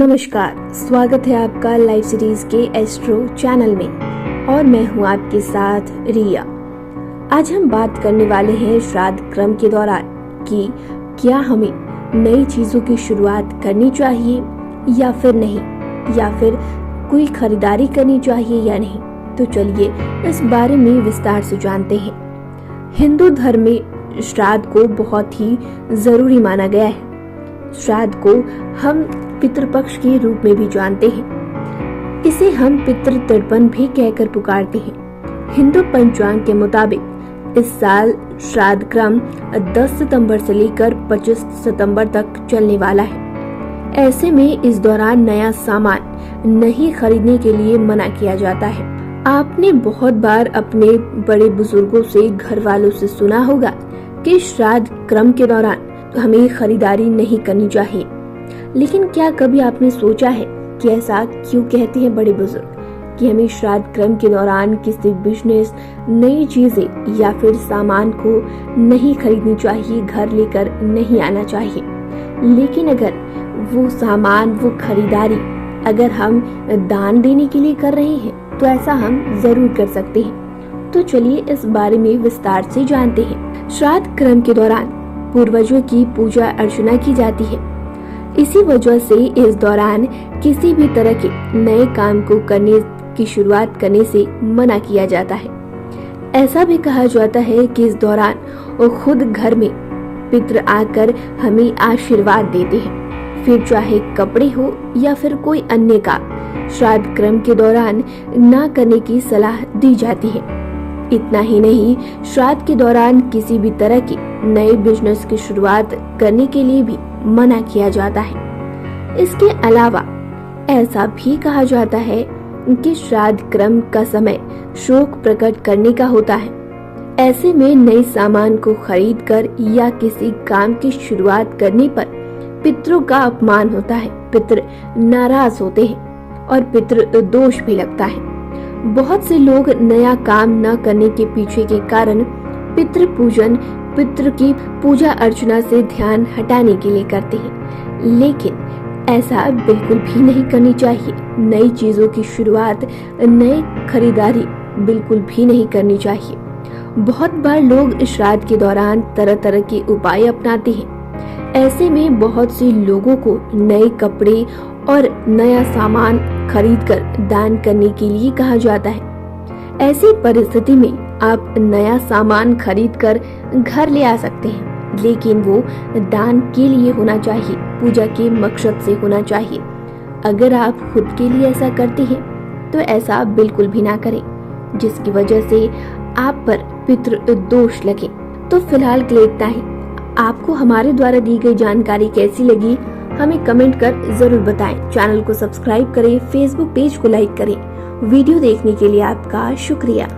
नमस्कार, स्वागत है आपका लाइव सीरीज के एस्ट्रो चैनल में और मैं हूं आपके साथ रिया। आज हम बात करने वाले हैं श्राद्ध क्रम के दौरान कि क्या हमें नई चीजों की शुरुआत करनी चाहिए या फिर नहीं, या फिर कोई खरीदारी करनी चाहिए या नहीं। तो चलिए इस बारे में विस्तार से जानते हैं। हिंदू धर्म में श्राद्ध को बहुत ही जरूरी माना गया है। श्राद्ध को हम पितृपक्ष के रूप में भी जानते हैं। इसे हम पितृ तर्पण भी कहकर पुकारते हैं। हिंदू पंचांग के मुताबिक इस साल श्राद्ध क्रम 10 सितंबर से लेकर 25 सितंबर तक चलने वाला है। ऐसे में इस दौरान नया सामान नहीं खरीदने के लिए मना किया जाता है। आपने बहुत बार अपने बड़े बुजुर्गों से, घर वालों से सुना होगा कि श्राद्ध क्रम के दौरान हमें खरीदारी नहीं करनी चाहिए। लेकिन क्या कभी आपने सोचा है कि ऐसा क्यों कहते हैं बड़े बुजुर्ग कि हमें श्राद्ध क्रम के दौरान किसी बिजनेस, नई चीजें या फिर सामान को नहीं खरीदनी चाहिए, घर लेकर नहीं आना चाहिए। लेकिन अगर वो सामान, वो खरीदारी अगर हम दान देने के लिए कर रहे हैं तो ऐसा हम जरूर कर सकते हैं। तो चलिए इस बारे में विस्तार से जानते हैं। श्राद्ध क्रम के दौरान पूर्वजों की पूजा अर्चना की जाती है। इसी वजह से इस दौरान किसी भी तरह के नए काम को करने की शुरुआत करने से मना किया जाता है। ऐसा भी कहा जाता है कि इस दौरान वो खुद घर में पितृ आकर हमें आशीर्वाद देते हैं, फिर चाहे कपड़े हो या फिर कोई अन्य काम श्राद्ध क्रम के दौरान ना करने की सलाह दी जाती है। इतना ही नहीं, श्राद्ध के दौरान किसी भी तरह की नए बिजनेस की शुरुआत करने के लिए भी मना किया जाता है। इसके अलावा ऐसा भी कहा जाता है कि श्राद्ध क्रम का समय शोक प्रकट करने का होता है। ऐसे में नए सामान को खरीदकर या किसी काम की शुरुआत करने पर पितरों का अपमान होता है, पितृ नाराज होते हैं और पितृ दोष भी लगता है। बहुत से लोग नया काम न करने के पीछे के कारण पितृ पूजन, पितृ की पूजा अर्चना से ध्यान हटाने के लिए करते हैं। लेकिन ऐसा बिल्कुल भी नहीं करनी चाहिए। नई चीजों की शुरुआत, नई खरीदारी बिल्कुल भी नहीं करनी चाहिए। बहुत बार लोग श्राद्ध के दौरान तरह तरह के उपाय अपनाते हैं। ऐसे में बहुत से लोगों को नए कपड़े और नया सामान खरीदकर दान करने के लिए कहा जाता है। ऐसी परिस्थिति में आप नया सामान खरीदकर घर ले आ सकते हैं, लेकिन वो दान के लिए होना चाहिए, पूजा के मकसद से होना चाहिए। अगर आप खुद के लिए ऐसा करते हैं तो ऐसा बिल्कुल भी ना करें, जिसकी वजह से आप पर पितृ दोष लगे। तो फिलहाल के लिए इतना ही। आपको हमारे द्वारा दी गई जानकारी कैसी लगी हमें कमेंट कर जरूर बताएं। चैनल को सब्सक्राइब करें, फेसबुक पेज को लाइक करें। वीडियो देखने के लिए आपका शुक्रिया।